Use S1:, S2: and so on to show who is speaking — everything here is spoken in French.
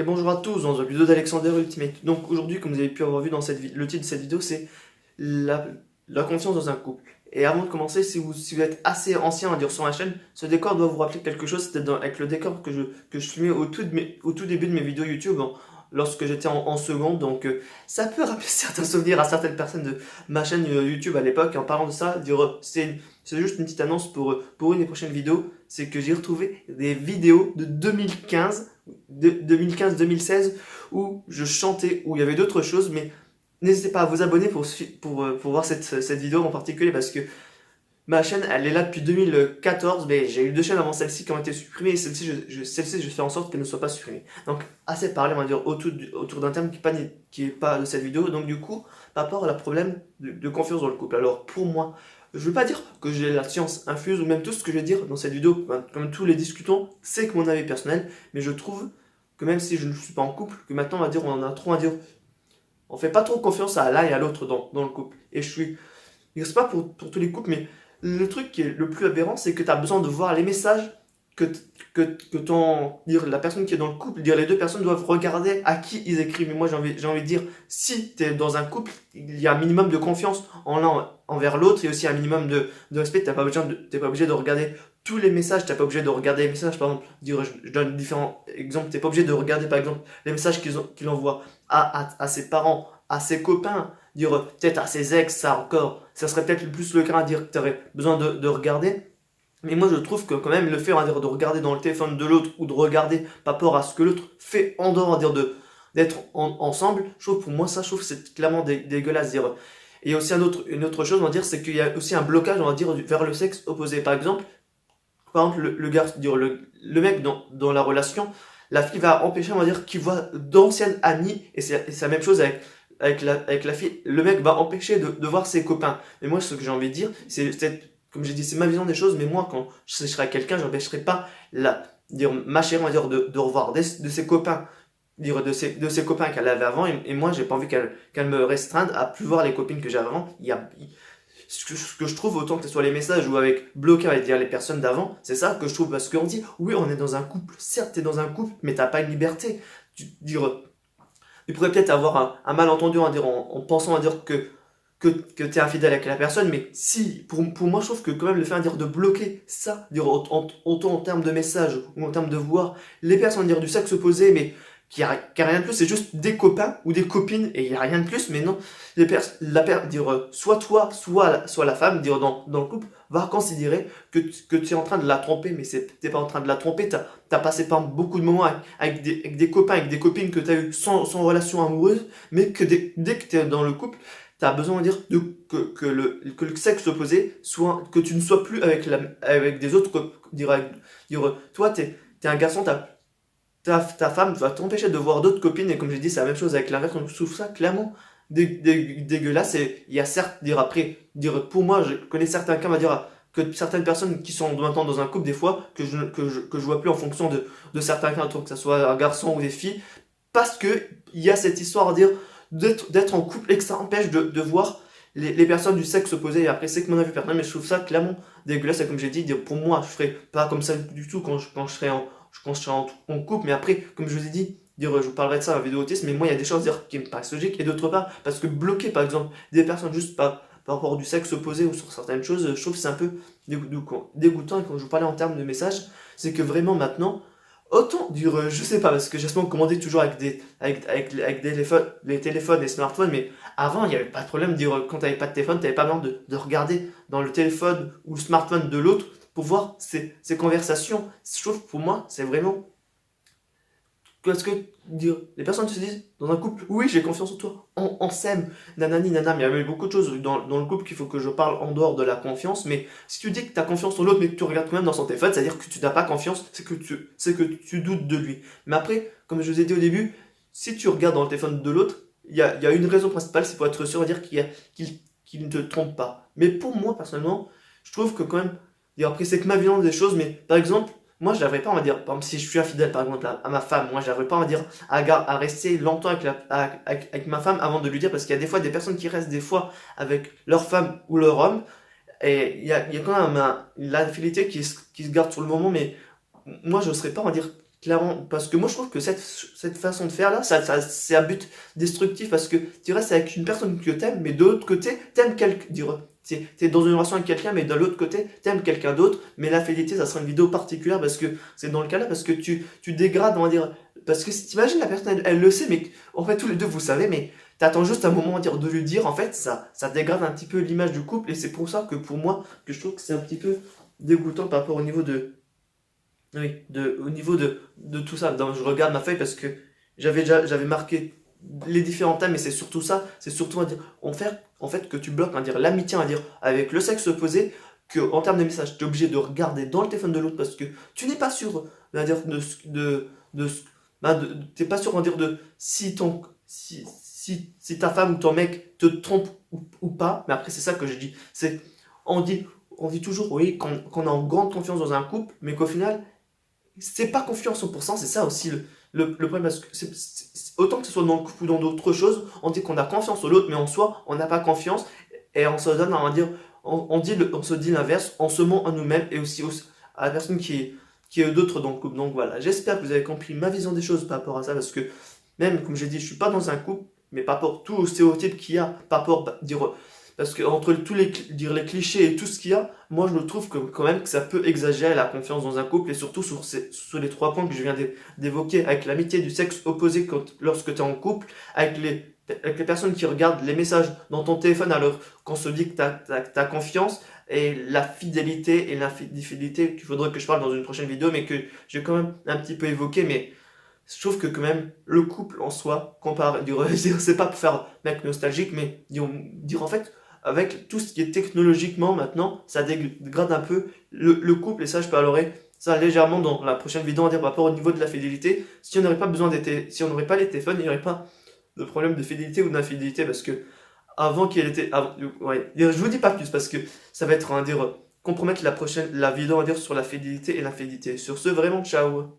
S1: Et bonjour à tous dans une vidéo d'Alexander Ultimate. Donc aujourd'hui, comme vous avez pu avoir vu dans le titre de cette vidéo, c'est la, la confiance dans un couple. Et avant de commencer, si vous êtes assez ancien à dire sur ma chaîne, ce décor doit vous rappeler quelque chose. C'était avec le décor que je filmais au tout début de mes vidéos YouTube, lorsque j'étais en seconde. Donc ça peut rappeler certains souvenirs à certaines personnes de ma chaîne YouTube à l'époque. Et en parlant de ça, c'est juste une petite annonce pour une des prochaines vidéos. C'est que j'ai retrouvé des vidéos de 2015-2016 où je chantais, où il y avait d'autres choses, mais n'hésitez pas à vous abonner pour voir cette vidéo en particulier parce que ma chaîne elle est là depuis 2014, mais j'ai eu deux chaînes avant celle-ci qui ont été supprimées et celle-ci je fais en sorte qu'elle ne soit pas supprimée. Donc assez parlé, on va dire, autour d'un thème qui est pas de cette vidéo. Donc du coup, par rapport à la problème de confiance dans le couple. Alors pour moi, je ne veux pas dire que j'ai la science infuse ou même tout ce que je vais dire dans cette vidéo, comme tous les discutants, c'est que mon avis personnel, mais je trouve que même si je ne suis pas en couple, que maintenant on va dire on en a trop à dire, on fait pas trop confiance à l'un et à l'autre dans le couple. Et c'est pas pour tous les couples, mais le truc qui est le plus aberrant, c'est que tu as besoin de voir les messages la personne qui est dans le couple, les deux personnes doivent regarder à qui ils écrivent. Mais moi, j'ai envie de dire, si tu es dans un couple, il y a un minimum de confiance en l'un envers l'autre et aussi un minimum de respect. T'es pas obligé de regarder tous les messages, t'es pas obligé de regarder les messages, par exemple, je donne différents exemples, t'es pas obligé de regarder, par exemple, les messages qu'il envoie à ses parents, à ses copains, peut-être à ses ex, ça encore, ça serait peut-être le plus le cas à dire que tu aurais besoin de regarder. Mais moi je trouve que quand même le fait, on va dire, de regarder dans le téléphone de l'autre ou de regarder par rapport à ce que l'autre fait en dehors, on va dire, d'être ensemble, je trouve, pour moi ça, je trouve que c'est clairement dégueulasse. Dire. Et il y a aussi une autre chose, on va dire, c'est qu'il y a aussi un blocage, on va dire, vers le sexe opposé. Par exemple, le gars, le mec dans la relation, la fille va empêcher, on va dire, qu'il voit d'anciennes amies, et c'est la même chose avec la fille, le mec va empêcher de voir ses copains. Mais moi, ce que j'ai envie de dire, comme j'ai dit, c'est ma vision des choses, mais moi, quand je serai avec quelqu'un, j'empêcherai pas ma chérie, on va dire, de revoir de ses copains, de ses copains qu'elle avait avant, et moi, j'ai pas envie qu'elle me restreinte à plus voir les copines que j'avais avant. Ce que je trouve, autant que ce soit les messages ou avec bloquer, on va dire, les personnes d'avant, c'est ça que je trouve, parce qu'on dit, oui, on est dans un couple, certes, t'es dans un couple, mais t'as pas une liberté. Il pourrait peut-être avoir un malentendu, on va dire, en pensant à dire que tu es infidèle avec la personne, mais si, pour moi, je trouve que quand même le fait de bloquer ça, autant en termes de messages ou en termes de voir les personnes du sexe opposé, mais qui a rien de plus, c'est juste des copains ou des copines et il n'y a rien de plus, mais non, soit toi, soit la femme, dans le couple, va considérer que tu es en train de la tromper, mais t'es pas en train de la tromper, t'as passé par beaucoup de moments avec des copains, avec des copines que tu as eu sans relation amoureuse, mais que dès que tu es dans le couple, tu as besoin de dire que le sexe opposé soit, que tu ne sois plus avec des autres, toi, t'es un garçon, ta femme va t'empêcher de voir d'autres copines, et comme j'ai dit, c'est la même chose avec l'inverse, donc je trouve ça clairement dégueulasse. Et il y a certes, pour moi, je connais certains cas, on va dire, que certaines personnes qui sont maintenant dans un couple, des fois, que je vois plus en fonction de certains cas, que ce soit un garçon ou des filles, parce que il y a cette histoire à dire d'être en couple et que ça empêche de voir les personnes du sexe opposé. Et après, c'est que mon avis personnel, mais je trouve ça clairement dégueulasse. Et comme j'ai dit, pour moi, je ferai pas comme ça du tout quand je serai en couple. Mais après, comme je vous ai dit, je vous parlerai de ça dans la vidéo autisme, mais moi, il y a des choses qui me paraissent logiques. Et d'autre part, parce que bloquer, par exemple, des personnes juste par rapport du sexe opposé ou sur certaines choses, je trouve que c'est un peu dégoûtant. Et quand je vous parlais en termes de messages, c'est que vraiment maintenant, autant je sais pas, parce que j'espère commander toujours avec les téléphones et smartphones, mais avant, il n'y avait pas de problème. Quand tu n'avais pas de téléphone, tu n'avais pas besoin de regarder dans le téléphone ou le smartphone de l'autre pour voir ces conversations. Je trouve, pour moi, c'est vraiment. Parce que les personnes se disent dans un couple, oui, j'ai confiance en toi, on s'aime, nanani, nanana, mais il y a beaucoup de choses dans le couple qu'il faut que je parle en dehors de la confiance. Mais si tu dis que tu as confiance en l'autre, mais que tu regardes quand même dans son téléphone, c'est-à-dire que tu n'as pas confiance, c'est que tu doutes de lui. Mais après, comme je vous ai dit au début, si tu regardes dans le téléphone de l'autre, il y a une raison principale, c'est pour être sûr de dire qu'il ne te trompe pas. Mais pour moi, personnellement, je trouve que quand même, après, c'est que ma vision des choses, mais par exemple, moi, je n'arriverai pas, on va dire, par exemple, si je suis infidèle, par exemple, à ma femme, moi, je n'arriverai pas, on va dire, à rester longtemps avec ma femme avant de lui dire, parce qu'il y a des fois des personnes qui restent des fois avec leur femme ou leur homme, et il y a quand même l'infidélité qui se garde sur le moment, mais moi, je ne serais pas, on va dire, clairement, parce que moi je trouve que cette façon de faire là, c'est un but destructif parce que tu restes avec une personne que t'aimes, mais de l'autre côté, t'aimes quelqu'un. T'es dans une relation avec quelqu'un, mais de l'autre côté, t'aimes quelqu'un d'autre, mais la fidélité, ça sera une vidéo particulière parce que c'est dans le cas là, parce que tu dégrades, on va dire. Parce que si t'imagines, la personne, elle le sait, mais en fait, tous les deux, vous savez, mais t'attends juste un moment de lui dire, en fait, ça dégrade un petit peu l'image du couple, et c'est pour ça que pour moi, que je trouve que c'est un petit peu dégoûtant par rapport au niveau de oui, au niveau de tout ça. Donc, je regarde ma feuille parce que j'avais marqué les différents thèmes, mais c'est surtout ça. C'est surtout à dire, en fait, que tu bloques, à dire l'amitié, à dire avec le sexe opposé, que en termes de message, tu es obligé de regarder dans le téléphone de l'autre parce que tu n'es pas sûr, on va dire, t'es pas sûr, on va dire, de si ta femme ou ton mec te trompe ou pas. Mais après, c'est ça que je dis. On dit, on dit toujours, oui, qu'on a en grande confiance dans un couple, mais qu'au final, c'est pas confiant à 100%, c'est ça aussi le problème, parce que autant que ce soit dans le couple ou dans d'autres choses, on dit qu'on a confiance au l'autre, mais en soi, on n'a pas confiance, et on se donne, on va dire, on se dit l'inverse, on se ment à nous-mêmes, et aussi à la personne qui est d'autres dans le couple. Donc voilà, j'espère que vous avez compris ma vision des choses par rapport à ça, parce que même, comme j'ai dit, je suis pas dans un couple, mais par rapport à tous les stéréotypes qu'il y a, par rapport, dire, parce que entre tous les clichés et tout ce qu'il y a, moi je le trouve que, quand même que ça peut exagérer la confiance dans un couple et surtout sur les trois points que je viens d'évoquer, avec l'amitié du sexe opposé lorsque tu es en couple, avec les personnes qui regardent les messages dans ton téléphone alors qu'on se dit que tu as confiance, et la fidélité et l'infidélité qu'il faudrait que je parle dans une prochaine vidéo, mais que j'ai quand même un petit peu évoqué, mais je trouve que quand même le couple en soi, comparé, c'est pas pour faire mec nostalgique, mais dire en fait, avec tout ce qui est technologiquement maintenant, ça dégrade un peu le couple, et ça je parlerai ça légèrement dans la prochaine vidéo, à dire par rapport au niveau de la fidélité. Si on n'aurait pas si on n'aurait pas les téléphones, il n'y aurait pas de problème de fidélité ou d'infidélité, parce que avant qu'il était, ouais, je vous dis pas plus parce que ça va être, dire, compromettre la vidéo, dire, sur la fidélité et l'infidélité. Sur ce, vraiment, ciao.